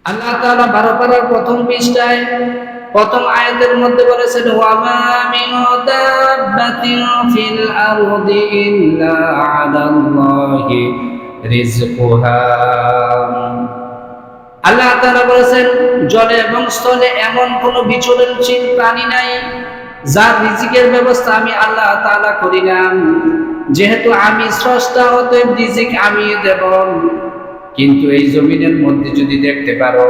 আল্লাহ তাআলা 12 পারার প্রথম পৃষ্ঠায় প্রথম আয়াতের মধ্যে বলেছেন, ওয়া মা মিন দাব্বাতিন ফিল আরদি ইল্লা আলাল্লাহি রিজকুহা। আল্লাহ তাআলা বলেছেন, জলে এবং স্থলে এমন কোন বিচরণশীল প্রাণী নাই যার রিজিকের ব্যবস্থা আমি আল্লাহ তাআলা করিলাম। যেহেতু আমি স্রষ্টা, অতএব রিজিক আমি দেব। কিন্তু এই জমিনের মধ্যে যদি দেখতে পারো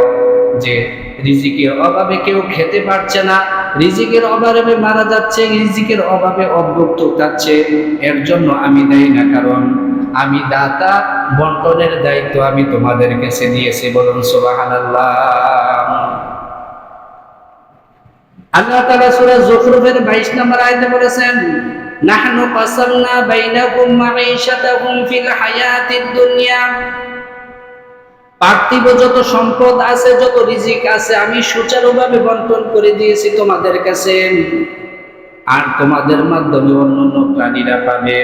যে রিজিকের অভাবে কেউ খেতে পারছে না, রিজিকের অভাবে মারা যাচ্ছে, রিজিকের অভাবে অভুক্ত থাকছে, এর জন্য আমি দায়ী না, কারণ আমি দাতা, বন্টনের দায়িত্ব আমি তোমাদের কাছে দিয়েছি। বলুন সুবহানাল্লাহ। আল্লাহ তাআলা সূরা যুখরুফের 22 নম্বর আয়াতে বলেছেন, নাহনু কাসামনা বাইনাকুম মাঈশাতাকুম ফিল হায়াতিদ দুনিয়া। পার্থিব যত সম্পদ আছে, যত রিজিক আছে, আমি সুচারুভাবে বন্টন করে দিয়েছি তোমাদের কাছে, আর তোমাদের মাধ্যমে অন্যান্য প্রাণীরা পাবে।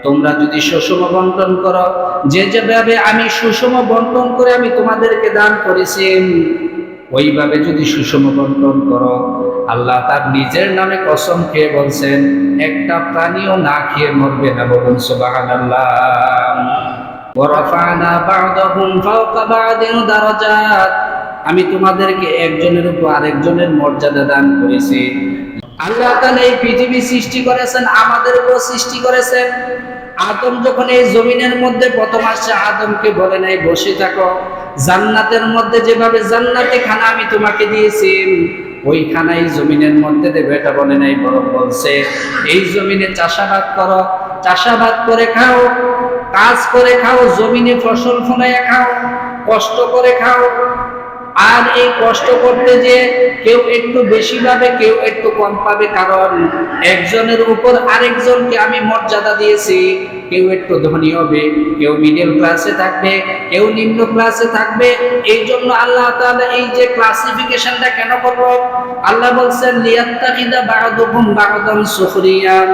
তোমরা যদি সুষম বন্টন করো, যে যেভাবে আমি সুষম বন্টন করে আমি তোমাদেরকে দান করেছি, ওইভাবে যদি সুষম বন্টন করো, আল্লাহ তার নিজের নামে কসম খেয়ে বলছেন, একটা প্রাণীও না খেয়ে মরবে না। বলুন সুবহানাল্লাহ। ওয়ারাফা'না বা'দাহুম ফাওকা বা'দিন দারাজাত। আমি তোমাদেরকে একজনের উপর আরেকজনের মর্যাদা দান করেছি। আল্লাহ তাআলা এই পৃথিবী সৃষ্টি করেছেন, আমাদের উপর সৃষ্টি করেছেন। আদম যখন এই জমিনের মধ্যে প্রথম আসছে, আদমকে বলে নাই বসে থাকো, জান্নাতের মধ্যে যেভাবে জান্নাতি খানা আমি তোমাকে দিয়েছি, ওই খানাই জমিনের মধ্যে দেবে, এটা বলে নাই, বরং বলছে এই জমিনে চাষাবাদ করো, চাষাবাদ করে খাও, কাজ করে খাও, জমিনে ফসল ফলাইয়া খাও, কষ্ট করে খাও। আর এই কষ্ট করতে যে কেউ একটু বেশি পাবে, কেউ একটু কম পাবে, কারণ একজনের উপর আরেকজনকে আমি মর্যাদা দিয়েছি। কেউ একটু ধনী হবে, কেউ মিডল ক্লাসে থাকবে, কেউ নিম্ন ক্লাসে থাকবে। এই জন্য আল্লাহ তাআলা এই যে ক্লাসিফিকেশনটা কেন করলো? আল্লাহ বলছেন, লিয়াত্তাখিদা বা'দুকুম বা'দান সুখরিয়ান,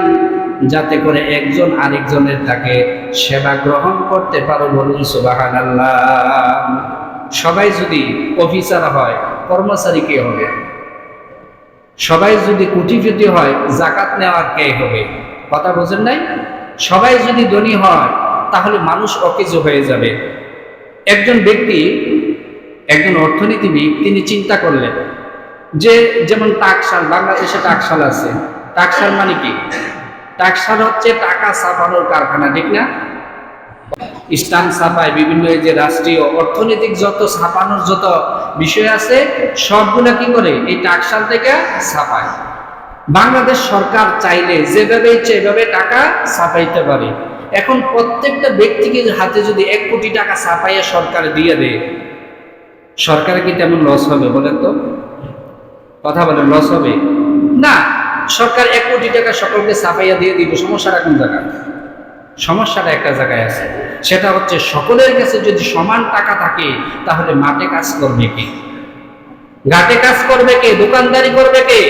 যাতে করে একজন আরেকজনের তাকে সেবা গ্রহণ করতে পারো। বলুন সুবহানাল্লাহ। সবাই যদি অফিসার হয়, কর্মচারী কে হবে? সবাই যদি কোটিপতি হয়, যাকাত নেওয়ার কে হবে? কথা বোঝেন নাই? সবাই যদি ধনী হয়, তাহলে মানুষ অকেজো হয়ে যাবে। একজন ব্যক্তি, একজন অর্থনীতিবিদ, তিনি চিন্তা করলেন যে, যেমন টাকশাল, বাংলাদেশে টাকশাল আছে। টাকশাল মানে কি? টাকশাল হচ্ছে টাকা ছাপানোর কারখানা, ঠিক না? স্ট্যাম্প ছাপায়, বিভিন্ন এই যে রাষ্ট্রীয় অর্থনৈতিক যত ছাপানোর যত বিষয় আছে, সবগুলা কি করে? এই টাকশাল থেকে ছাপায়। বাংলাদেশ সরকার চাইলে যেভাবে ইচ্ছে এভাবে টাকা ছাপাইতে পারে। এখন প্রত্যেকটা ব্যক্তিকে হাতে যদি 1 কোটি টাকা ছাপাইয়া সরকার দিয়ে দেয়, সরকারের কি তেমন লস হবে? বলেন তো, কথা বলেন, লস হবে না? সরকার 1 কোটি টাকা সকলকে ছাপাইয়া দিয়ে দিব, সমস্যাটা কোন জায়গায়? সমস্যাটা একটা জায়গায় আছে, সেটা হচ্ছে সকলের কাছে যদি সমান টাকা থাকে, তাহলে মাঠে কাজ করবে কে? ঘাটে কাজ করবে কে? দোকানদারি করবে কে?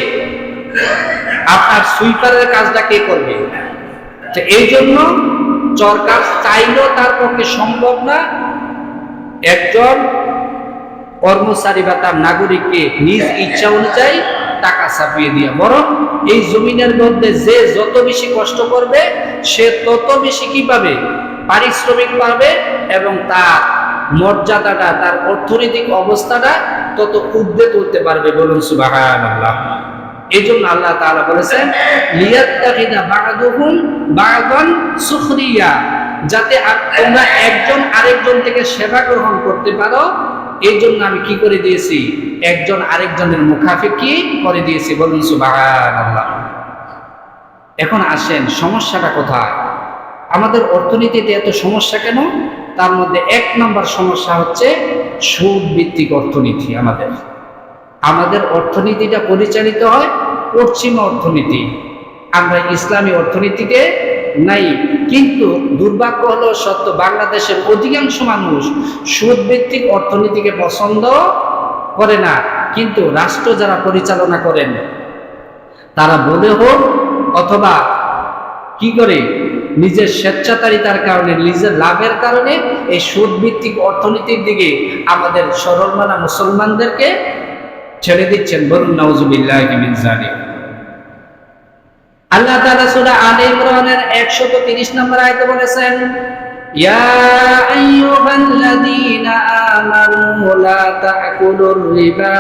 আপনার সুইপারের কাজটা কে করবে? তো এই জন্য সরকার চাইলেও তার পক্ষে সম্ভব না একজন কর্মচারী বা তার নাগরিককে নিজ ইচ্ছা অনুযায়ী টাকা ছাপিয়ে দিয়া। বরং এই জমিনের মধ্যে যে যত বেশি কষ্ট করবে, সে তত বেশি কি পাবে? পারিশ্রমিক পাবে, এবং তার মর্যাদাটা, তার অর্থনৈতিক অবস্থাটা তত ঊর্ধ্বে তুলতে পারবে। বলুন সুবহানাল্লাহ। এই জন্য আল্লাহ তাআলা বলেছেন, লিয়াত্তাখিদা বা'দুহুম বা'দান সুখরিয়া, যাতে তোমরা একজন আরেকজন থেকে সেবা গ্রহণ করতে পারো। এই জন্য আমি কি করে দিয়েছি? একজন আরেকজনের মুখাফেকি করে দিয়েছি। বলুন সুবহানাল্লাহ। এখন আসেন, সমস্যাটা কোথায়? আমাদের অর্থনীতিতে এত সমস্যা কেন? তার মধ্যে 1 নম্বর সমস্যা হচ্ছে সুদ ভিত্তিক অর্থনীতি। আমাদের অর্থনীতিটা পরিচালিত হয় পশ্চিমা অর্থনীতি, আমরা ইসলামী অর্থনীতিতে নাই। কিন্তু দুর্ভাগ্য হলো সত্য, বাংলাদেশের অধিকাংশ মানুষ সুদ ভিত্তিক অর্থনীতিকে পছন্দ করে না। কিন্তু রাষ্ট্র যারা পরিচালনা করেন, তারা বলে হোক অথবা কি করে নিজের স্বেচ্ছাচারিতার কারণে, নিজের লাভের কারণে এই সুদ ভিত্তিক অর্থনীতির দিকে আমাদের সরলমানা মুসলমানদেরকে ছেড়ে দিচ্ছেন। বলুন নাউজুবিল্লাহি মিন যালিক। আল্লাহ তাআলা সূরা আলে ইমরানের 130 নম্বর আয়াতে বলেছেন, ইয়া আইয়ুহাল্লাযীনা আমানু লা তা'কুলুর রিবা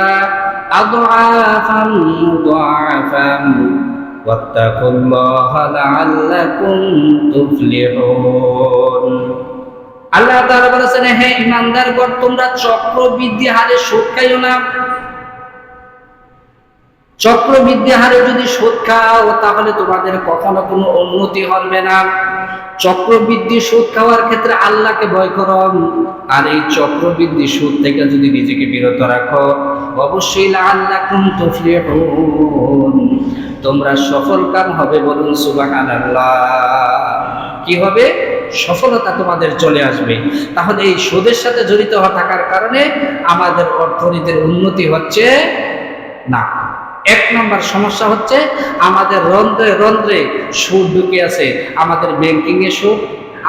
আদআফান মুদাআফান ওয়াত্তাকুল্লাহা লাআল্লাকুম তুফলিহুন। আল্লাহ তাআলা বলেছেন, হে ঈমানদারগণ, তোমরা চক্রবৃদ্ধি হারে সুদ খাইও না। চক্রবৃদ্ধি হারে যদি সুদ খাও তাহলে তোমাদের কখনো কোনো উন্নতি হবে না। চক্রবৃদ্ধি সুদ খাওয়ার ক্ষেত্রে আল্লাহকে ভয় করো, আর এই চক্রবৃদ্ধি সুদ থেকে যদি নিজেকে বিরত রাখো, অবশ্যই লাআল্লাকুম তুফলিহুন, তোমরা সফলকাম হবে। বলুন সুবহানাল্লাহ। কি হবে? সফলতা তোমাদের চলে আসবে। তাহলে এই সুদের সাথে জড়িত থাকার কারণে আমাদের অর্থনীতির উন্নতি হচ্ছে না। এক নম্বর সমস্যা হচ্ছে আমাদের রন্ধ্রে রন্ধ্রে সুদ ঢুকে আছে। আমাদের ব্যাংকিং এ সুদ,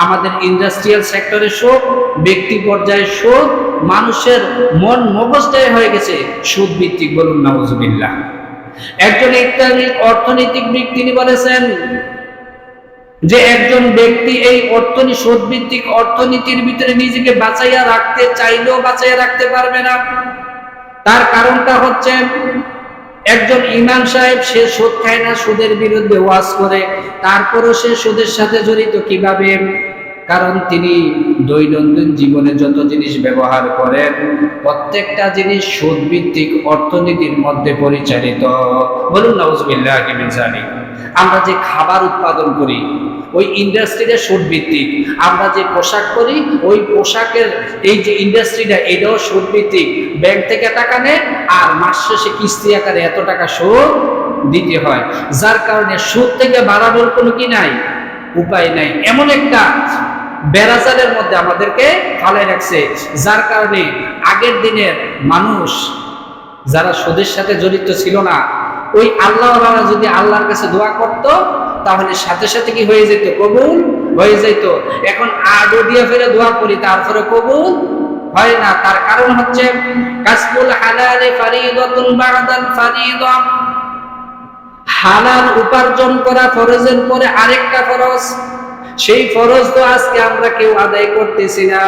আমাদের ইন্ডাস্ট্রিয়াল সেক্টরে সুদ, ব্যক্তি পর্যায়ে সুদ, মানুষের মন মগজটাই হয়ে গেছে সুদ ভিত্তিক। বলুন নাউজুবিল্লাহ। একজন ইসলামিক অর্থনীতিবিদ তিনি বলেছেন যে একজন ব্যক্তি এই সুদ ভিত্তিক অর্থনীতির ভিতরে নিজেকে বাঁচাইয়া রাখতে চাইলেও বাঁচাইয়া রাখতে পারবে না। তার কারণটা হচ্ছে, একজন ইমাম সাহেব সে সুদ খায় না, সুদের বিরুদ্ধে ওয়াজ করে, তারপরও সে সুদের সাথে জড়িত কিভাবে? কারণ তিনি দৈনন্দিন জীবনে যত জিনিস ব্যবহার করেন প্রত্যেকটা জিনিস সুদ ভিত্তিক অর্থনীতির মধ্যে পরিচালিত। বলুন নাউজুবিল্লাহি মিন যালিক। আমরা যে খাবার উৎপাদন করি ওই ইন্ডাস্ট্রিটা সুদ ভিত্তিক। আমরা যে পোশাক করি ওই পোশাকের এই যে ইন্ডাস্ট্রিটা এটাও সুদ ভিত্তিক। ব্যাংক থেকে টাকা নেয় আর মাস শেষে কিস্তি আকারে এত টাকা সুদ দিতে হয়, যার কারণে সুদ থেকে বাড়ানোর কোনো কি নাই, উপায় নাই। এমন একটা বেড়াজালের মধ্যে আমাদেরকে ফালাই রাখছে, যার কারণে আগের দিনের মানুষ যারা সুদের সাথে জড়িত ছিল না, ওই আল্লাহওয়ালারা যদি আল্লাহর কাছে দোয়া করত তাহলে সাথে সাথে কি হয়ে যেত? কবুল হয়ে যেত। এখন আগে দিয়ে ফেলে দোয়া করি তারপরে কবুল হয় না। তার কারণ হচ্ছে কাসবুল হালালি ফারিদাতুন বা'দাল ফারিদা, হালাল উপার্জন করা ফরজের পরে আরেকটা ফরজ। সেই ফরজ তো আজকে আমরা কেউ আদায় করতেছি না,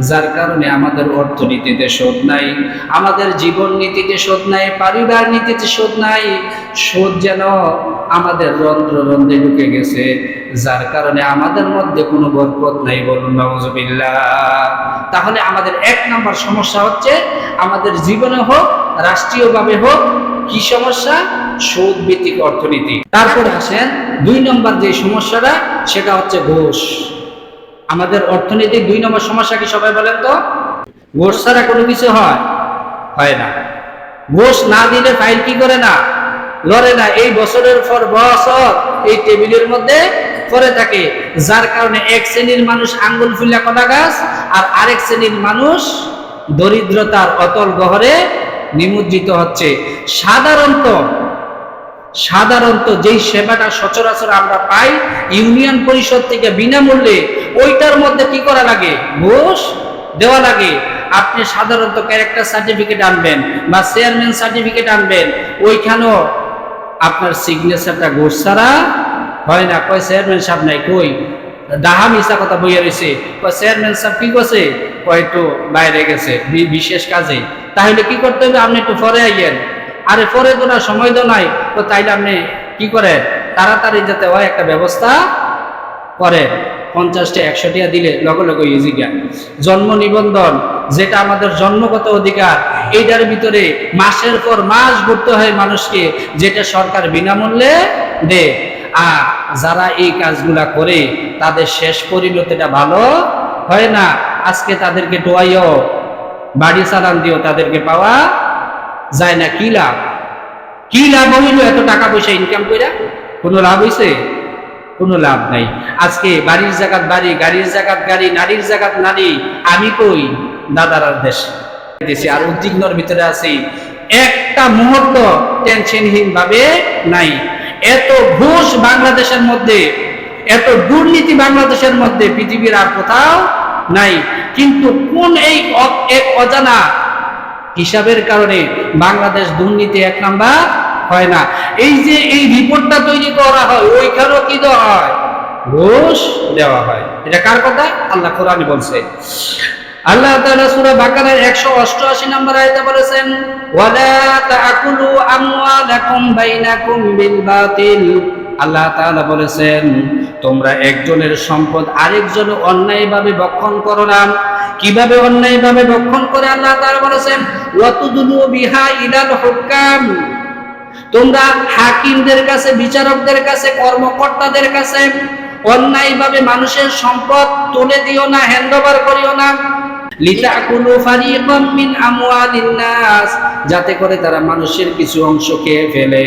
যার কারণে আমাদের অর্থনীতিতে সুদ নাই, আমাদের জীবন নীতিতে সুদ নাই, পারিবারিক নীতিতে সুদ নাই। সুদ যেন আমাদের রন্ধ্র রন্ধ্রে ঢুকে গেছে, যার কারণে আমাদের মধ্যে কোনো বরকত নাই। বলুন নাউজুবিল্লাহ। তাহলে আমাদের এক নম্বর সমস্যা হচ্ছে আমাদের জীবনে হোক, রাষ্ট্রীয়ভাবে হোক, কি সমস্যা? সুদ ভিত্তিক অর্থনীতি। তারপরে আসেন দুই নম্বর যে সমস্যাটা, সেটা হচ্ছে ঘুষ। আমাদের অর্থনীতির দুই নম্বর সমস্যা কি সবাই বলেন তো? ঘুষ ছাড়া কোনো কিছু হয় না। ঘুষ না দিলে ফাইল কি করে না, লড়ে না। এই বছরের পর বছর এই টেবিলের মধ্যে পড়ে থাকে, যার কারণে এক শ্রেণীর মানুষ আঙ্গুল ফুলা কলা গাছ, আর আরেক শ্রেণীর মানুষ দরিদ্রতার অতল গহরে নিমজ্জিত হচ্ছে। সাধারণত যেই সেবাটা সচরাচর আমরা পাই ইউনিয়ন পরিষদ থেকে বিনামূল্যে, ওইটার মধ্যে কি করা লাগে? ঘুষ দেওয়া লাগে। আপনি সাধারণত ক্যারেক্টার সার্টিফিকেট আনবেন বা চেয়ারম্যান সার্টিফিকেট আনবেন, ওইখানেও আপনার সিগনেচারটা ঘুষ ছাড়া হয় না। কয় চেয়ারম্যান সাহেব নাই, কই ডাহা মিশা কথা বইয়া রয়েছে। কয় চেয়ারম্যান সাহেব কি করছে? কয় একটু বাইরে গেছে বিশেষ কাজে। তাহলে কি করতে হবে? আপনি একটু পরে আইয়েন। আরে পরে তো না, সময় তো নাই। তো তাইলে আপনি কি করেন? তাড়াতাড়ি যাতে হয় একটা ব্যবস্থা করেন। 50টা 100টা দিলে লগে লগে ইজি জ্ঞান। জন্ম নিবন্ধন যেটা আমাদের জন্মগত অধিকার, এইটার ভিতরে মাসের পর মাস ঘুরতে হয় মানুষকে, যেটা সরকার বিনামূল্যে দেয়। আর যারা এই কাজগুলা করে তাদের শেষ পরিণতিটা ভালো হয় না। আজকে তাদেরকে টোয়াইও বাড়ি চালান দিও তাদেরকে পাওয়া যায় না। কি লাভ হইল? এত টাকা পয়সা ইনকাম করে কোনো লাভ হইছে? কোনো লাভ নাই। আজকে বাড়ির জায়গাত বাড়ি, গাড়ির জায়গাত গাড়ি, নারীর জায়গাত নারী। আমি কই দাদারার দেশে আর উদ্বিগ্নর ভিতরে আছি, একটা মুহূর্ত টেনশনহীন ভাবে নাই। এত ঘুষ বাংলাদেশের মধ্যে, এত দুর্নীতি বাংলাদেশের মধ্যে পৃথিবীর আর কোথাও নাই। কিন্তু কোন এক অজানা হিসাবের কারণে বাংলাদেশ দুর্নীতি 1 নাম্বার হয় না। এই যে এই রিপোর্টটা তৈরি করা হয়, ওইখানেও কি দেওয়া হয়? ঘুষ দেওয়া হয়। এটা কার কথা? আল্লাহ কোরআনে বলছে। আল্লাহ তাআলা সূরা বাকারার 188 নম্বর আয়াতে বলেছেন, ওয়ালা তাআকুলু আমওয়ালাকুম বাইনাকুম বিল বাতিল। আল্লাহ তাআলা বলেছেন, তোমরা একজনের সম্পদ আরেকজন অন্যায়ভাবে ভক্ষণ করো না। কিভাবে অন্যায়ভাবে ভক্ষণ করে? আল্লাহ তাআলা বলেছেন, ওয়াতুদলু বিহা ইলাল হুকাম। তোমরা হাকিমদের কাছে, বিচারকদের কাছে, কর্মকর্তাদের কাছে অন্যায়ভাবে মানুষের সম্পদ তুলে দিও না, হ্যান্ডওভার করিও না। লিতাকুলু ফারিকাম মিন আমওয়ালিন নাস, যাতে করে তারা মানুষের কিছু অংশ খেয়ে ফেলে।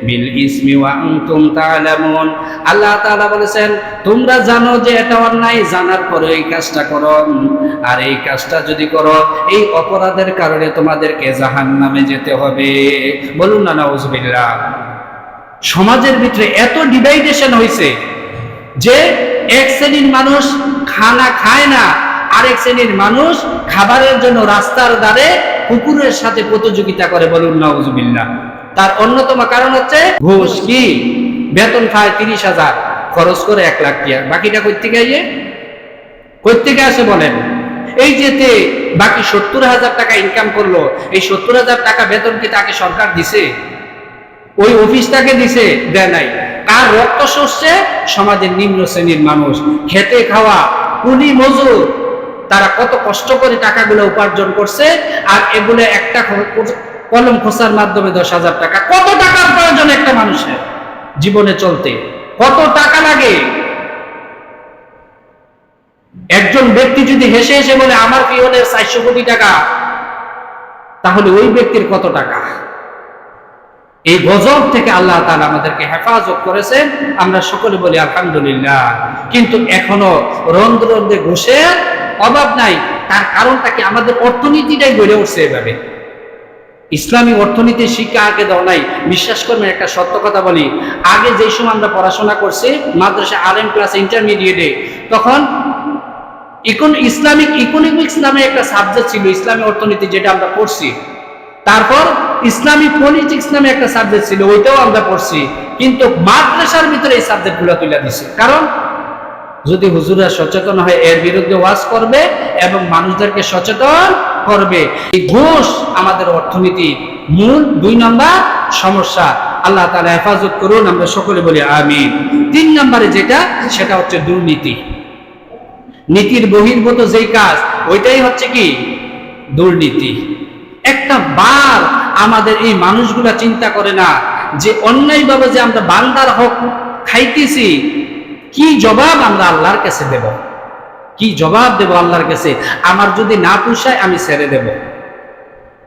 বিল ইসমি ওয়া আনতুম তা'লামুন। আল্লাহ তাআলা বলেছেন, তোমরা জানো যে এটা অন্যায়, জানার পরে এই কাজটা করো। আর এই কাজটা যদি করো, এই অপরাধের কারণে তোমাদেরকে জাহান্নামে যেতে হবে। বলুন না নাউজুবিল্লাহ। সমাজের ভিতরে এত ডিভাইডেশন হয়েছে যে এক শ্রেণীর মানুষ খানা খায় না, আরেক শ্রেণীর মানুষ খাবারের জন্য রাস্তার ধারে কুকুরের সাথে প্রতিযোগিতা করে। বলুন নাউজুবিল্লাহ। তার অন্যতম কারণ হচ্ছে ঘুষ। কি বেতন খায় 30,000, খরচ করে 1 লাখ টাকা, বাকিটা কই থেকে আসে বলেন? এই যেতে বাকি 70,000 টাকা ইনকাম করলো, এই 70,000 টাকা বেতন কি তাকে সরকার দিছে? ওই অফিস তাকে দিছে? দেয় নাই। কার রক্ত শোষছে? সমাজের নিম্ন শ্রেণীর মানুষ, খেটে খাওয়া কুলি মজুর, তারা কত কষ্ট করে টাকাগুলো উপার্জন করছে। আর এগুলো একটা কলম খোসার মাধ্যমে 10,000 টাকা। কত টাকার প্রয়োজন একটা মানুষের জীবনে চলতে? কত টাকা লাগে? একজন ব্যক্তি যদি হেসে হেসে বলে আমার পিয়নের 400 কোটি টাকা, তাহলে ওই ব্যক্তির কত টাকা? এই গজব থেকে আল্লাহ তাআলা আমাদেরকে হেফাজত করেছেন। আমরা সকলে বলি আলহামদুলিল্লাহ। কিন্তু এখনো রন্ধ্রে রন্ধ্রে ঘুষের অভাব নাই। তার কারণটা কি? আমাদের অর্থনীতিটাই গড়ে উঠছে এভাবে। ইসলামী অর্থনীতির শিক্ষা আগে দেওয়া নাই। বিশ্বাস করবেন, একটা সত্য কথা বলি, আগে যে সময় আমরা পড়াশোনা করছি মাদ্রাসা আলেম ক্লাস ইন্টারমিডিয়েটে, তখন ইসলামিক ইকোনমিক্স নামে একটা সাবজেক্ট ছিল, ইসলামী অর্থনীতি, যেটা আমরা পড়ছি। তারপর ইসলামিক পলিটিক্স নামে একটা সাবজেক্ট ছিল, ওইটাও আমরা পড়ছি। কিন্তু মাদ্রাসার ভিতরে এই সাবজেক্টগুলো তুলে দিছে। কারণ যদি হুজুররা সচেতন হয়, এর বিরুদ্ধে ওয়াজ করবে এবং মানুষদেরকে সচেতন করবে। এই ঘুষ আমাদের অর্থনীতি মূল 2 নম্বর সমস্যা। আল্লাহ তাআলা হেফাজত করুন, আমরা সকলে বলি আমিন। 3 নম্বরে যেটা, সেটা হচ্ছে দুর্নীতি। নীতির বহির্ভূত যেই কাজ, ওইটাই হচ্ছে কি? দুর্নীতি। একটা বার আমাদের এই মানুষগুলা চিন্তা করে না যে অন্যায়ভাবে যে আমরা বান্দার হক খাইতেছি, কি জবাব আমরা আল্লাহর কাছে দেব? কি জবাব দেব আল্লাহর কাছে? আমার যদি না পোষায় আমি ছেড়ে দেব।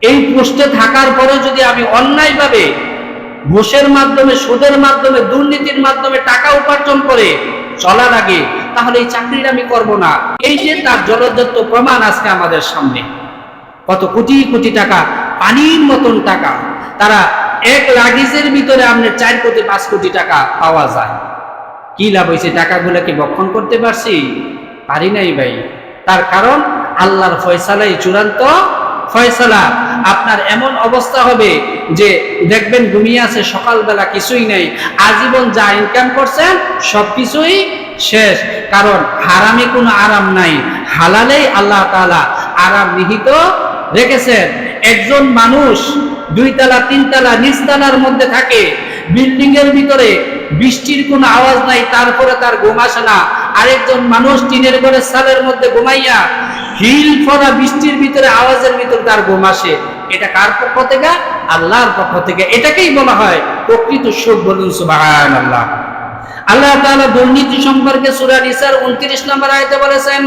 এই পোস্টে থাকার পরে যদি আমি অন্যায়ভাবে ঘুষের মাধ্যমে, সুদের মাধ্যমে, দুর্নীতির মাধ্যমে টাকা উপার্জন করে চলার আগে, তাহলে এই চাকরিটা আমি করব না। এই যে তার জলদত্ত প্রমাণ আজকে আমাদের সামনে। কত কোটি কোটি টাকা, পানির মতন টাকা, তারা এক লাগেজের ভিতরে আপনার 4 কোটি 5 কোটি টাকা পাওয়া যায়। কি লাভ হয়েছে? টাকাগুলোকে ভক্ষণ করতে পারছি? পারি নাই ভাই। তার কারণ আল্লাহর ফয়সালাই চূড়ান্ত ফয়সালা। আপনার এমন অবস্থা হবে যে দেখবেন ঘুমিয়ে আছে, সকালবেলা কিছুই নেই, আজীবন যা ইনকাম করছেন সবকিছুই শেষ। কারণ হারামে কোনো আরাম নাই, হালালেই আল্লাহ তাআলা আরাম নিহিত রেখেছেন। একজন মানুষ 2 তলা 3 তলা নিচতলার মধ্যে থাকে, বিল্ডিং এর ভিতরে বৃষ্টির কোনো আওয়াজ নাই, তারপরে তার ঘুম আসে না। আরেকজন মানুষ টিনের ঘরের ছাদের মধ্যে ঘুমাইয়া হিল ফোড়া বৃষ্টির ভিতরে, আওয়াজের ভিতরে তার ঘুম আসে। এটা কার পক্ষ থেকে? আল্লাহর পক্ষ থেকে। এটাকেই বলা হয় প্রকৃত সুখ। বলুন সুবহানাল্লাহ। আল্লাহ তাআলা দুর্নীতি সম্পর্কে সূরা নিসার 29 নম্বর আয়াতে বলেছেন,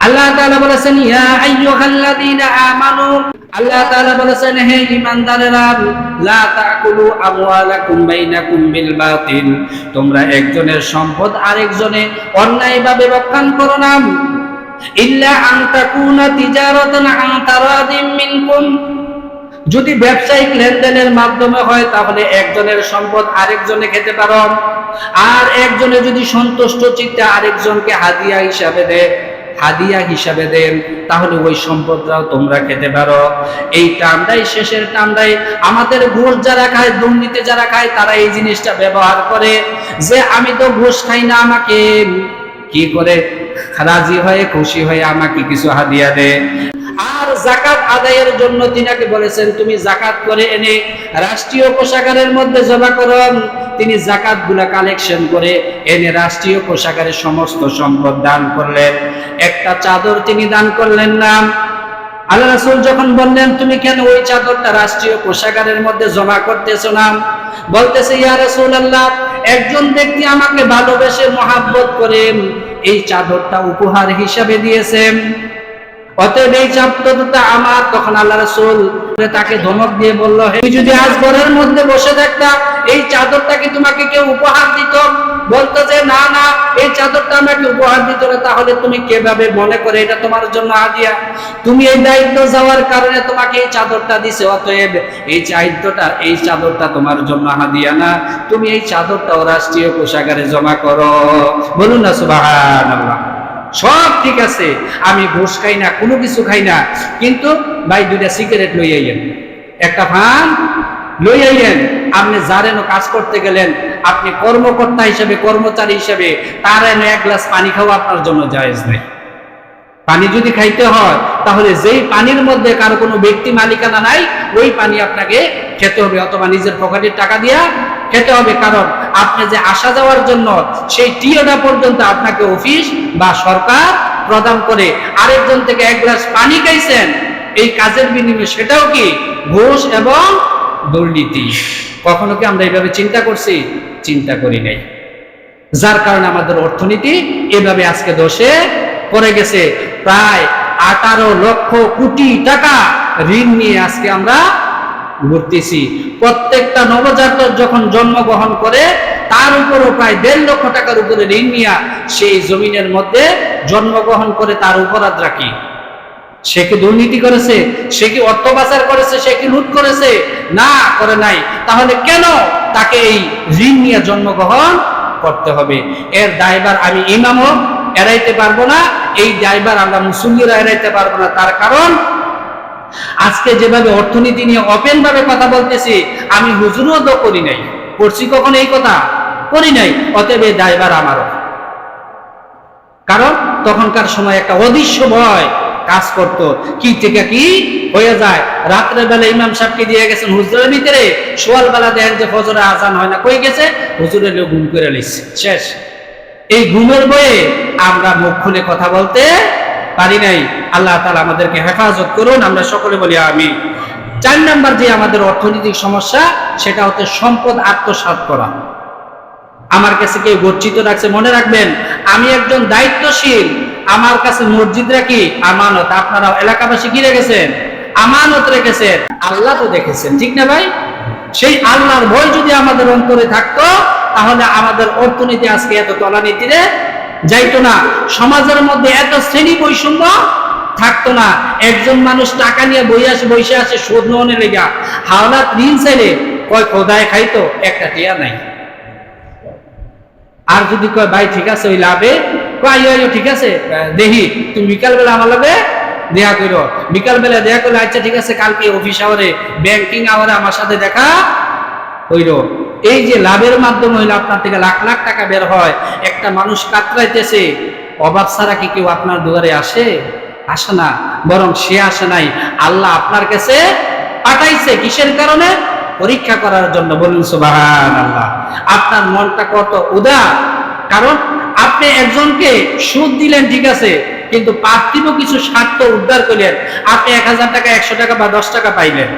আল্লাহ তাআলা বলেছেন, ইয়া আইয়ুহাল্লাযীনা আমানু, আল্লাহ তাআলা বলেছেন, হে ঈমানদারেরা, লা তাকুলু আমওয়ালাকুম বাইনাকুম বিল বাতিল, তোমরা একজনের সম্পদ আরেকজনে অন্যায়ভাবে ভক্ষণ করো না। ইল্লা আন তাকুনা তিজারাতান আন তারাদিম মিনকুম, যদি ব্যবসায়িক লেনদেনের মাধ্যমে হয় তাহলে একজনের সম্পদ আরেকজনে খেতে পারো, আর একজনে যদি সন্তুষ্ট চিত্তে আরেকজনকে হাদিয়া হিসাবে দেন তাহলে ওই সম্পদটাও তোমরা খেতে পারো। এই টার্মটাই, শেষের টার্মটাই আমাদের ঘুষ যারা খায়, দুর্নীতি যারা খায়, তারা এই জিনিসটা ব্যবহার করে যে আমি তো ঘুষ খাই না, আমাকে কি করে রাজি হয়ে খুশি হয়ে আমাকে কিছু হাদিয়া দে। আর যাকাত আদায়ের জন্য তিনাকে বলেছেন তুমি যাকাত করে এনে রাষ্ট্রীয় কোষাগারের মধ্যে জমা করো। তিনি যাকাত গুলা কালেকশন করে এনে রাষ্ট্রীয় কোষাগারে সমস্ত সম্পদ দান করলেন। একটা চাদর তিনি দান করলেন না। আল্লাহ রাসূল যখন বললেন তুমি কেন ওই চাদরটা রাষ্ট্রীয় কোষাগারের মধ্যে জমা করতেছো না, বলতেছে ইয়া রাসূলুল্লাহ, একজন ব্যক্তি আমাকে ভালোবেসে মহাব্বত করে এই চাদরটা উপহার হিসাবে দিয়েছেন, অতএব এই চাদরটা আমার। তখন আল্লাহ রাসূল তাকে ধমক দিয়ে বলল, তুমি যদি আজ ঘরের মধ্যে বসে থাকতা এই চাদরটা কি তোমাকে কেউ উপহার দিত? বলতো যে না না, এই চাদরটা আমাকে উপহার দিত না, তাহলে তুমি কিভাবে মনে করে এটা তোমার জন্য হাদিয়া? তুমি এই দায়িত্ব যাওয়ার কারণে তোমাকে এই চাদরটা দিছে, অতএব এই চাদরটা তোমার জন্য হাদিয়া না, তুমি এই চাদরটাও রাষ্ট্রীয় কোষাগারে জমা করো। বলুন না সুবহানাল্লাহ। সব ঠিক আছে, আমি ঘুষ খাই না, কোনো কিছু খাই না, কিন্তু ভাই 2টা সিগারেট লই আইয়েন, একটা পান লই আইয়েন। আপনি যারেন কাজ করতে গেলেন, আপনি কর্মকর্তা হিসেবে, কর্মচারী হিসেবে, তার এনে 1 গ্লাস পানি খাওয়া আপনার জন্য জায়েজ নেই। পানি যদি খাইতে হয় তাহলে যেই পানির মধ্যে কারো কোনো ব্যক্তি মালিকানা নাই, ওই পানি আপনাকে খেতে হবে, অথবা নিজের পকেটের টাকা দিয়া খেতে হবে। কারণ আপনি যে আসা যাওয়ার জন্য সেই টিওটা পর্যন্ত আপনাকে অফিস বা সরকার প্রদান করে, আরেকজন থেকে 1 গ্লাস পানি খাইছেন, এই কাজের বিনিময়ে, সেটাও কি ঘুষ এবং দুর্নীতি। কখনো কি আমরা এইভাবে চিন্তা করছি? চিন্তা করি নাই। যার কারণে আমাদের অর্থনীতি এভাবে আজকে দোষে পড়ে গেছে। প্রায় 18 লক্ষ কোটি টাকা ঋণ নিয়ে আজকে আমরা ঘুরতেছি। প্রত্যেকটা নবজাতক যখন জন্মগ্রহণ করে তার উপরও প্রায় 1.5 লক্ষ টাকার উপরে ঋণ নিয়ে সেই জমিনের মধ্যে জন্মগ্রহণ করে। তার অপরাধ রাখি, সে কি দুর্নীতি করেছে? সে কি অর্থ পাচার করেছে? সে কি লুট করেছে? না, করে নাই। তাহলে কেন তাকে এই ঋণ নিয়ে জন্মগ্রহণ করতে হবে? এর দায়ভার আমি ইমামও এড়াইতে পারবো না, এই দায়ভার আমরা মুসল্লিরা এড়াইতে পারবো না। তার কারণ আজকে যেভাবে অর্থনীতি নিয়ে ওপেন ভাবে কথা বলতেছি, আমি হুজুরও তো করি নাই, করছি কখন এই কথা? করি নাই। অতএব এই দায়ভার আমারও। কারণ তখনকার সময় একটা অদৃশ্য ভয় কাজ করত, কি থেকে কি হয়ে যায়। রাত্রে বেলা ইমাম সাহেবকে দিয়ে গেছেন হুজুরের ভিতরে, সোয়াল বেলা দেখেন যে ফজরে আজান হয় না, কই গেছে? হুজুরের ঘুম করে লিখছে, শেষ। এই ঘুমের বয়ে আমরা মুখ খুলে কথা বলতে পারি নাই। আল্লাহ তাআলা আমাদেরকে হেফাজত করুন, আমরা সকলে বলি আমিন। 4 নাম্বার যে আমাদের অর্থনৈতিক সমস্যা, সেটা হচ্ছে সম্পদ আত্মসাৎ করা। আমার কাছে কেউ গচ্ছিত রাখছে, মনে রাখবেন আমি একজন দায়িত্বশীল, আমার কাছে মসজিদ রাখি আমানত। আপনারা এলাকাবাসী কি রেখেছেন? আমানত রেখেছেন। আল্লাহ তো দেখেছেন, ঠিক না ভাই? সেই আল্লাহর ভয় যদি আমাদের অন্তরে থাকতো তাহলে আমাদের অর্থনীতি আজকে এত তলানিতে যাইতো না, সমাজের মধ্যে এত শ্রেণী বৈষম্য থাকতো না। একজন মানুষ টাকা নিয়ে বসে আসে সুদ নেওয়ার লেগা, হাওলাত ঋণ চাইলে কয় খোদায় খাইতো, একটা টিয়া নাই। আর যদি কয় ভাই ঠিক আছে ওই লাভে, কয় ঠিক আছে দেখি তুমি বিকালবেলা আমার লাভে দেখা করো, বিকালবেলা দেখা করলে আচ্ছা ঠিক আছে কালকে অফিস আওয়ারে, ব্যাংকিং আওয়ারে আমার সাথে দেখা হইল। এই যে লাভের মাধ্যমে হইলে আপনার থেকে লাখ লাখ টাকা বের হয়, একটা মানুষ কাতরাইতেছে, অভাব ছাড়া কি কেউ আপনার দুয়ারে আসে? আসে না, বরং সে আসে নাই, আল্লাহ আপনার কাছে পাঠাইছে। কিসের কারণে? পরীক্ষা করার জন্য। বলুন সুবহানাল্লাহ। আপনার মনটা কত উদার, কারণ আপনি একজনকে সুদ দিলেন ঠিক আছে, কিন্তু পার্থিব কিছু স্বার্থ উদ্ধার করলেন। আপনি 1000 টাকা 100 টাকা বা 10 টাকা পাইলেন,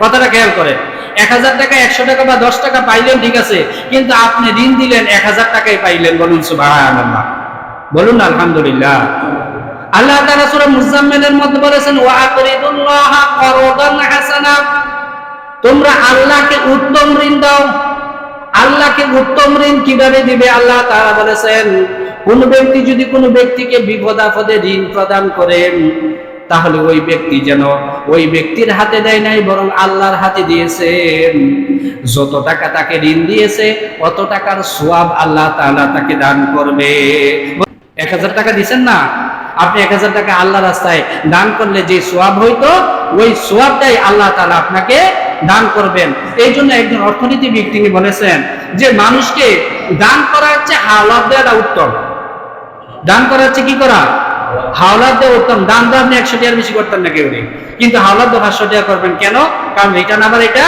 কথাটা খেয়াল করেন। 1000 টাকা 100 টাকা বা 10 টাকা পাইলেন ঠিক আছে, কিন্তু আপনি ঋণ দিলেন 1000 টাকাই পাইলেন। বলুন সুবহানাল্লাহ, বলুন আলহামদুলিল্লাহ। আল্লাহ তাআলা সূরা মুজাম্মিলের মধ্যে বলেছেন ওয়া আকরিদুল্লাহা করদান হাসানা, তোমরা আল্লাহকে উত্তম ঋণ দাও। আল্লাহকে উত্তম ঋণ কিভাবে দিবে? আল্লাহ তাআলা বলেছেন কোন ব্যক্তি যদি কোনো ব্যক্তিকে বিপদ আপদে ঋণ প্রদান করেন, তাহলে ওই ব্যক্তি যেন ওই ব্যক্তির হাতে দেয় নাই, বরং আল্লাহর হাতে দিয়েছেন। যত টাকা তাকে ঋণ দিয়েছে অত টাকার সওয়াব আল্লাহ তাআলা তাকে দান করবে। 1000 টাকা দিবেন না, আপনি 1000 টাকা আল্লাহর রাস্তায় দান করলে যে সওয়াব হইতো, ওই সওয়াবটাই আল্লাহ তাআলা আপনাকে দান করবেন। এই জন্য একজন অর্থনীতিবিদ তিনি বলেছেন যে মানুষকে দান করা হচ্ছে হাওলাত দেওয়াটা উত্তম। দান করা হচ্ছে কি করা? হাওলাত দেওয়া উত্তম। দান তো আপনি 100 টাকার বেশি করতেন না কেউ, কিন্তু হাওলাত তো 500 টাকা করবেন কেন? কারণ রিটার্ন আবার এটা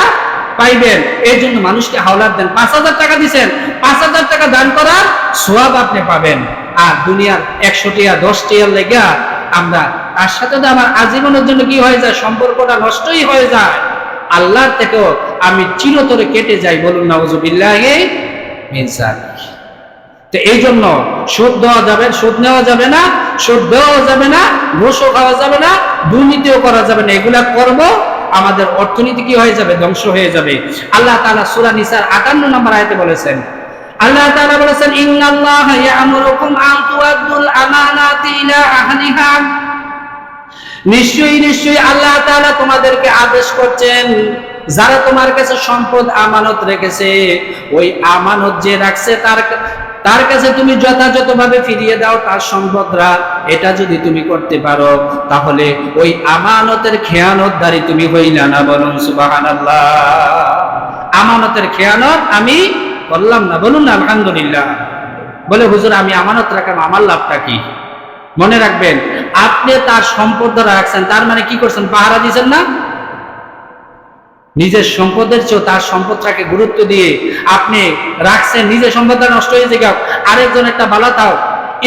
পাইবেন। এই জন্য মানুষকে হাওলাত দেন। 5000 টাকা দিচ্ছেন, 5000 টাকা দান করার সওয়াব আপনি পাবেন। আর দুনিয়ার 100 টাকা 10 টাকার লেগা আমরা তার সাথে তো আমার আজীবনের জন্য কি হয়ে যায়, সম্পর্কটা নষ্টই হয়ে যায়। আল্লাহর থেকেও আমি চিরতরে কেটে যাই। বলুন নাউজুবিল্লাহি মিন যালিক। তো এই জন্য সুদ দেওয়া যাবে, সুদ নেওয়া যাবে না, সুদ দেওয়া যাবে না, ঘুষও খাওয়া যাবে না, দুর্নীতিও করা যাবে না। এগুলা করব, আমাদের অর্থনীতি কি হয়ে যাবে? ধ্বংস হয়ে যাবে। আল্লাহ তাআলা সূরা নিসার 58 নম্বর আয়াতে বলেছেন, আল্লাহ তাআলা বলেছেন, ইন্নাল্লাহা ইয়া'মুরুকুম আন তুআদ্দুল আমানাতি ইলা আহলিহা। নিশ্চয়ই আল্লাহ তাআলা তোমাদেরকে আদেশ করছেন, যারা তোমার কাছে সম্পদ আমানত রেখেছে, ওই আমানত যে রাখছে তার কাছে তুমি যথাযথভাবে ফিরিয়ে দাও তার সম্পদরা। এটা যদি তুমি করতে পারো তাহলে ওই আমানতের খেয়ানতদারি তুমি হইলা না। বলুন সুবহানাল্লাহ। আমানতের খেয়ানত আমি করলাম না, বলুন না আলহামদুলিল্লাহ। বলে হুজুর আমি আমানত রাখলাম, আমার লাভটা কি? মনে রাখবেন, আপনি তার সম্পদ রাখছেন, তার মানে কি করছেন? পাহারা দিচ্ছেন না। নিজের সম্পদের চেয়ে তার সম্পদটাকে গুরুত্ব দিয়ে আপনি রাখছেন। নিজের সম্পদটা নষ্ট হয়ে যায়, আরেকজন একটা বালা তাও,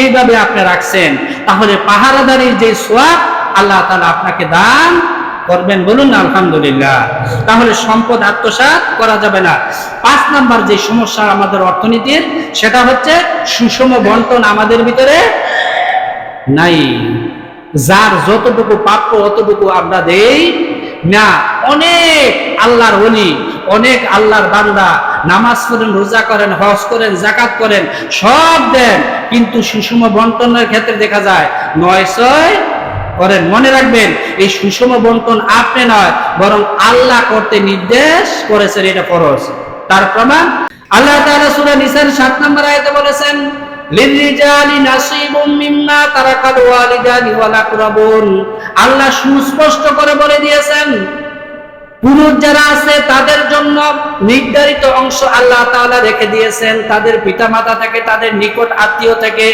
এইভাবে আপনি রাখছেন। তাহলে পাহারাদারির যে সওয়াব আল্লাহ তাআলা আপনাকে দান করবেন। বলুন না আলহামদুলিল্লাহ। তাহলে সম্পদ আত্মসাৎ করা যাবে না। 5 নাম্বার যে সমস্যা আমাদের অর্থনীতির, সেটা হচ্ছে সুষম বন্টন আমাদের ভিতরে নাই। যার যতটুকু প্রাপ্য অতটুকু আমরা দেই না। অনেক আল্লাহর ওলি, অনেক আল্লাহর বান্দা নামাজ পড়েন, রোজা করেন, হজ করেন, যাকাত করেন, সব দেন, কিন্তু সুষম বন্টনের ক্ষেত্রে দেখা যায় 9-6 করেন। মনে রাখবেন, এই সুষম বন্টন আপনি নয়, বরং আল্লাহ করতে নির্দেশ করেছেন, এটা ফরজ। তার প্রমাণ আল্লাহ তাআলা সূরা নিসার 7 নম্বর আয়াতে বলেছেন, লিররিজালি নাসিবুম মিম্মা তারাকাল ওয়ালিদানি ওয়াল আকরাবুন। আল্লাহ সুস্পষ্ট করে বলে দিয়েছেন, পুরুষ যারা আছে তাদের জন্য নির্ধারিত অংশ আল্লাহ তাআলা রেখে দিয়েছেন তাদের পিতামাতা থেকে, তাদের নিকট আত্মীয় থেকে।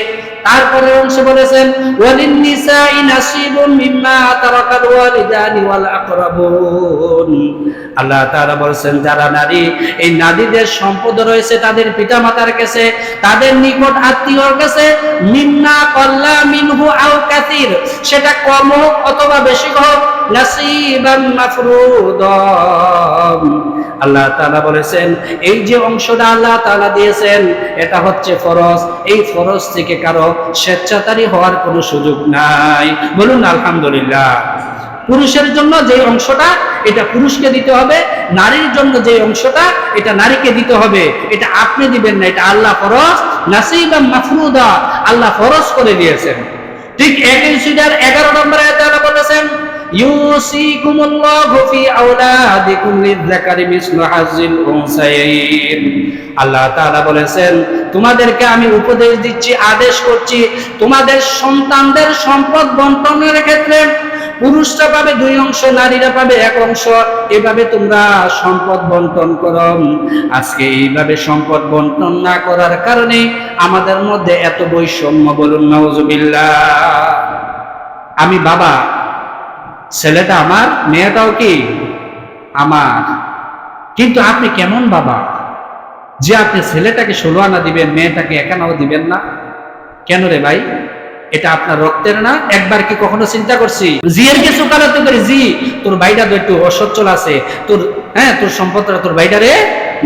তারপরে অংশ বলেছেন, ওয়ালিন নিসাই নাসিবুম মিম্মা তারাকাল ওয়ালিদানি ওয়াল আকরাবুন। আল্লাহ তাআলা বলেছেন, যারা নারী, এই নারীদের সম্পদ রয়েছে তাদের পিতামাতার কাছে, তাদের নিকট আত্মীয়র কাছে। মিম্মা কাল্লা মিনহু আও কাসীর, সেটা কম হোক অথবা বেশি হোক, নাসিবাম মাফরুদা। আল্লাহ তাআলা বলেছেন, এই যে অংশটা আল্লাহ তাআলা দিয়েছেন এটা হচ্ছে ফরজ। এই ফরজ থেকে কারো স্বেচ্ছাচারী হওয়ার কোনো সুযোগ নাই। বলুন আলহামদুলিল্লাহ। পুরুষের জন্য যে অংশটা এটা পুরুষকে দিতে হবে, নারীর জন্য যে অংশটা এটা নারীকে দিতে হবে। এটা আপনি দিবেন না, এটা আল্লাহ ফরজ, নাসিবাম মাফরুদা, আল্লাহ ফরজ করে দিয়েছেন। ঠিক একই সূরার 11 নম্বর আয়াতে আল্লাহ বলেছেন, ইউসিকুমুল্লাহু ফি আওলাদিকুম লিয-যাকারি মিসলু হাজ্জিল উনসায়াইন। আল্লাহ তাআলা বলেছেন, তোমাদেরকে আমি উপদেশ দিচ্ছি, আদেশ করছি, তোমাদের সন্তানদের সম্পদ বন্টনের ক্ষেত্রে পুরুষরা পাবে 2 অংশ, নারীরা পাবে 1 অংশ। এভাবে তোমরা সম্পদ বন্টন করো। আজকে এইভাবে সম্পদ বন্টন না করার কারণে আমাদের মধ্যে এত বৈষম্য। বলুন নাউজুবিল্লাহ। আমি বাবা, ছেলেটা আমার, মেয়েটাও কি আমার, কিন্তু আপনি কেমন বাবা যে আপনি ছেলেটাকে 16 আনা দিবেন, মেয়েটাকে 1 আনাও দিবেন না? কেন রে ভাই? এটা আপনার রক্তের না? একবার কি কখনো চিন্তা করছি? জিয়ের কিছু কালাতে করে, জি তোর ভাইটা তো একটু অসচ্ছল আছে, তোর তোর সম্পদটা তোর ভাইটারে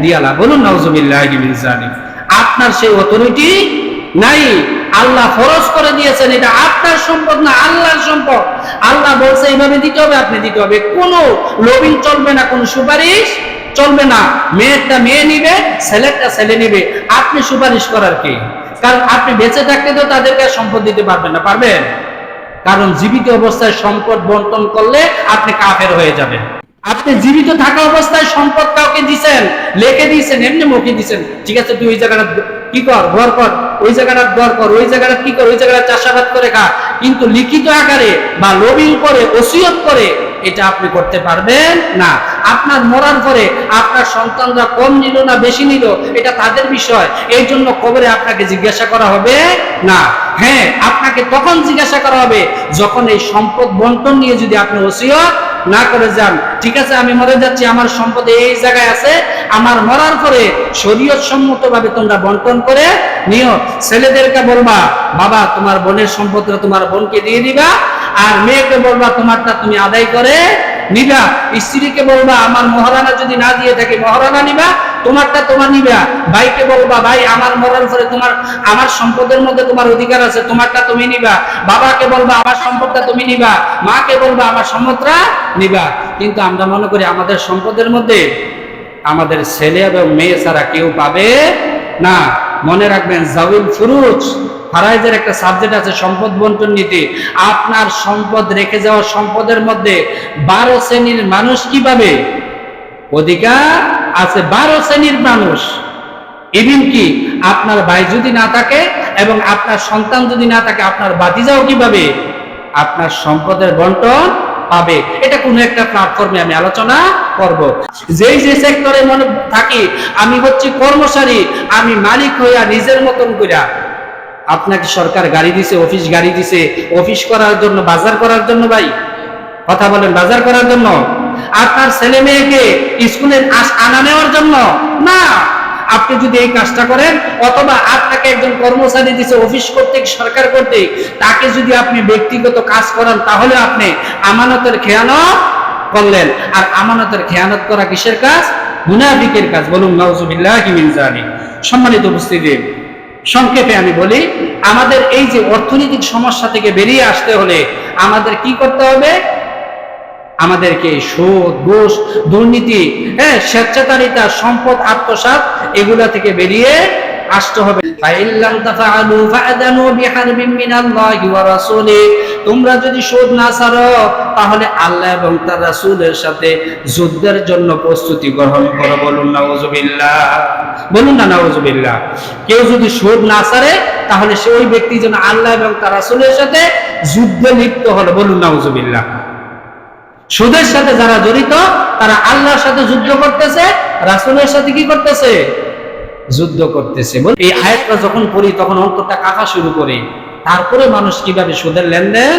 দিয়ালা। বলুন নাউজুবিল্লাহি মিন যালিক। আপনার সেই অথরিটি নাই। আল্লাহ ফরজ করে দিয়েছেন, এটা আপনার সম্পদ না, আল্লাহর সম্পদ। আল্লাহ বলছে এইভাবে দিতে হবে, আপনি দিতে হবে। কোনো লবিং চলবে না, কোনো সুপারিশ চলবে না। মেয়েরটা মেয়ে নিবে, ছেলেরটা ছেলে নিবে। আপনি সুপারিশ করার কি? কারণ আপনি বেঁচে থাকতে তো তাদেরকে সম্পদ দিতে পারবেন না। পারবেন? কারণ জীবিত অবস্থায় সম্পদ বন্টন করলে আপনি কাফের হয়ে যাবেন। আপনি জীবিত থাকা অবস্থায় সম্পদ কাউকে দিচ্ছেন, লেখে দিয়েছেন, এমনি মুখে দিচ্ছেন, ঠিক আছে তুই ওই জায়গাটা কি কর, ঘর কর, ওই জায়গাটা ঘর কর, ওই জায়গাটা কি কর, ওই জায়গাটা চাষাবাদ করে খা, কিন্তু লিখিত আকারে বা লবিং করে ওসিয়ত করে এটা আপনি করতে পারবেন না। আপনার মরার পরে আপনার সন্তানরা কম নিল না বেশি নিল এটা তাদের বিষয়, এই জন্য কবরে আপনাকে জিজ্ঞাসা করা হবে না। হ্যাঁ, আপনাকে তখন জিজ্ঞাসা করা হবে যখন এই সম্পদ বন্টন নিয়ে যদি আপনি ওসিয়ত না করে যান, ঠিক আছে আমি মরে যাচ্ছি, আমার সম্পদ এই জায়গায় আছে, আমার মরার পরে শরীয়ত সম্মতভাবে তোমরা বন্টন করে নিও। ছেলেদেরকে বলবা বাবা তোমার বোনের সম্পদটা তোমার বোনকে দিয়ে দিবা, আর মেয়েকে বলবা তোমারটা তুমি আদায় করে নিবা। স্ত্রীকে বলবা আমার মহারানা যদি না দিয়ে থাকে মহারানা নিবা, তোমারটা তোমার নিবা। ভাইকে বলবা ভাই আমার মরার পরে তোমার আমার সম্পদের মধ্যে তোমার অধিকার আছে, তোমারটা তুমি নিবা। বাবাকে বলবা আমার সম্পদটা তুমি নিবা। মাকে বলবা আমার সম্পদটা নিবা। কিন্তু আমরা মনে করি আমাদের সম্পদের মধ্যে আমাদের ছেলে এবং মেয়ে ছাড়া কেউ পাবে না। মনে রাখবেন জাউল ফুরুজ ফারাইজের একটা সাবজেক্ট আছে সম্পদ বন্টন নীতি। আপনার সম্পদ রেখে যাওয়া সম্পদের মধ্যে 12 শ্রেণীর মানুষ কি পাবে? অধিকার আছে 12 শ্রেণীর মানুষ। ইভিন কি আপনার ভাই যদি না থাকে এবং আপনার সন্তান যদি না থাকে আপনার ভাতিজাও কি পাবে? আপনার সম্পদের বন্টন পাবে। এটা কোনো একটা প্ল্যাটফর্মে আমি আলোচনা করব। যেই যে সেক্টরে মনে থাকি আমি হচ্ছে কর্মচারী, আমি মালিক হইয়া নিজের মতন কইরা, আপনাকে সরকার গাড়ি দিছে, অফিস গাড়ি দিছে, অফিস করার জন্য, বাজার করার জন্য, ভাই কথা বলেন, বাজার করার জন্য, আপনার ছেলে মেয়েকে স্কুলে আনা নেওয়ার জন্য না। আপনি যদি এই কাজটা করেন, অথবা আপনাকে একজন কর্মচারী দিছে অফিস কর্তৃক, সরকার কর্তৃক, তাকে যদি আপনি ব্যক্তিগত কাজ করান তাহলে আপনি আমানতের খেয়ানত করলেন। আর আমানতের খেয়ানত করা কিসের কাজ? মুনাফিকের কাজ। বলুন নাউজুবিল্লাহি মিন যালিক। সম্মানিত উপস্থিতি, সংক্ষেপে আমি বলি, আমাদের এই যে অর্থনৈতিক সমস্যা থেকে বেরিয়ে আসতে হলে আমাদের কি করতে হবে? আমাদেরকে সুদ, ঘুষ, দুর্নীতি, স্বেচ্ছাচারিতা, সম্পদ আত্মসাৎ এগুলা থেকে বেরিয়ে আসতে হবে। তোমরা যদি সুদ না ছাড়ো তাহলে আল্লাহ এবং তার রাসূলের সাথে যুদ্ধের জন্য প্রস্তুতি গ্রহণ করো। বলুন নাউজুবিল্লাহ, বলুন না নাউজুবিল্লাহ। কেউ যদি সুদ না ছাড়ে তাহলে সে ওই ব্যক্তি যেন আল্লাহ এবং তার রাসূলের সাথে যুদ্ধে লিপ্ত হলো। বলুন নাউজুবিল্লাহ। সুদের সাথে যারা জড়িত তারা আল্লাহর সাথে যুদ্ধ করতেছে, রাসূলের সাথে কি করতেছে? যুদ্ধ করতেছে। এই আয়াতটা যখন পড়ি তখন অন্তরটা কাঁপা শুরু করে। তারপরে মানুষ কিভাবে সুদের লেনদেন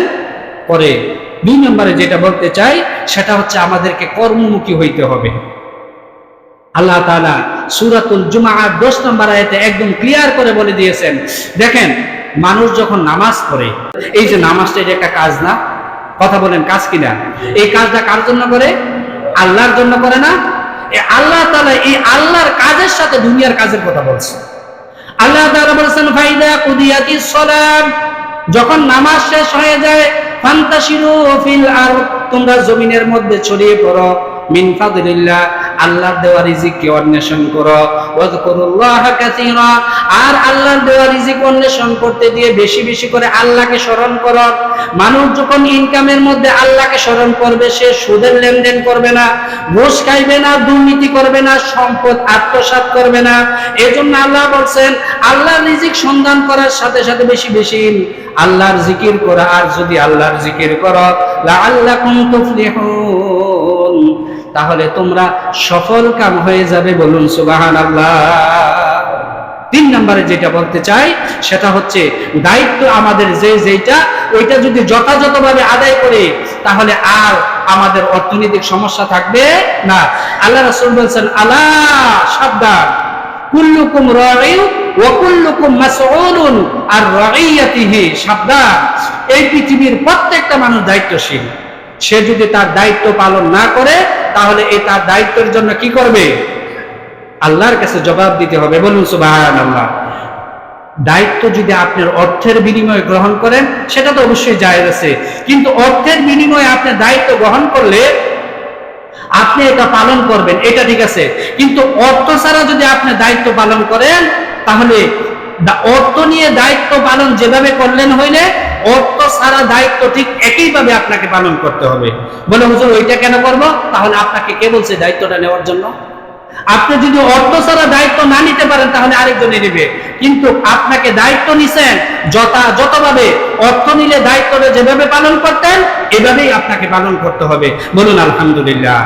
করে। 2 নম্বরে যেটা বলতে চাই সেটা হচ্ছে আমাদেরকে কর্মমুখী হইতে হবে। আল্লাহ তাআলা সূরাতুল জুমআহ 10 নম্বর আয়াতে একদম ক্লিয়ার করে বলে দিয়েছেন, দেখেন মানুষ যখন নামাজ পড়ে, এই যে নামাজটা এটা একটা কাজ না? কথা বলেন কাজ কিনা? এই কাজটা কার জন্য করে? আল্লাহর জন্য করে না? আল্লাহ তাআলা এই আল্লাহর কাজের সাথে দুনিয়ার কাজের কথা বলছে। আল্লাহ তাআলা বলেছেন ফাইদা কুদিয়াতিস সালাত, যখন নামাজ শেষ হয়ে যায়, ফান্তাশিরু ফিল আরদ, তোমরা জমিনের মধ্যে ছড়িয়ে পড়ো, মিন ফাদলিল্লাহ, আল্লাহর দেওয়া রিজিককে অন্বেষণ করো, ওয়াজকুরুল্লাহা কাসীরা, আর আল্লাহর দেওয়া রিজিক অন্বেষণ করতে দিয়ে বেশি বেশি করে আল্লাহকে স্মরণ করো। মানুষ যখন ইনকামের মধ্যে আল্লাহকে স্মরণ করবে, সে সুদের লেনদেন করবে না, ঘুষ খাইবে না, দুর্নীতি করবে না, সম্পদ আত্মসাৎ করবে না। এজন্য আল্লাহ বলছেন আল্লাহর রিজিক সন্ধান করার সাথে সাথে বেশি বেশি আল্লাহর জিকির করা। আর যদি আল্লাহর জিকির করো লাআল্লাকুম তুফলিহুন, তাহলে তোমরা সফল কাম হয়ে যাবে। বলুন সুবহানাল্লাহ। 3 নম্বরে যেটা বলতে চাই সেটা হচ্ছে দায়িত্ব আমাদের যেটা ওইটা যদি যথাযথভাবে আদায় করে তাহলে আর আমাদের অর্থনৈতিক সমস্যা থাকবে না। আল্লাহ রাসূল বলেছেন আলা সাবধান, কুল্লুকুম রাঈন ওয়া কুল্লুকুম মাসউলুন আর রাঈয়াতিহি, সাবধান, এই পৃথিবীর প্রত্যেকটা মানুষ দায়িত্বশীল। সে যদি তার দায়িত্ব পালন না করে তাহলে এই তার দায়িত্বের জন্য কি করবে? আল্লাহর কাছে জবাব দিতে হবে। বলুন সুবহানাল্লাহ। দায়িত্ব যদি আপনার অর্থের বিনিময়ে গ্রহণ করেন সেটা তো অবশ্যই জায়েজ আছে, কিন্তু অর্থের বিনিময়ে আপনি দায়িত্ব গ্রহণ করলে আপনি এটা পালন করবেন, এটা ঠিক আছে, কিন্তু অর্থ ছাড়া যদি আপনি দায়িত্ব পালন করেন তাহলে অর্থ নিয়ে দায়িত্ব পালন যেভাবে করলেন হইলে অর্থ ছাড়া দায়িত্ব ঠিক একইভাবে আপনাকে পালন করতে হবে। বলে হুজুর ওইটা কেন করবো? তাহলে আপনাকে কে বলছে দায়িত্বটা নেওয়ার জন্য? আপনি যদি অর্থ ছাড়া দায়িত্ব না নিতে পারেন তাহলে আরেকজনে নেবে, কিন্তু আপনাকে দায়িত্ব নিছেন যথাযথভাবে। অর্থ নিলে দায়িত্বটা যেভাবে পালন করতেন এভাবেই আপনাকে পালন করতে হবে। বলুন আলহামদুলিল্লাহ।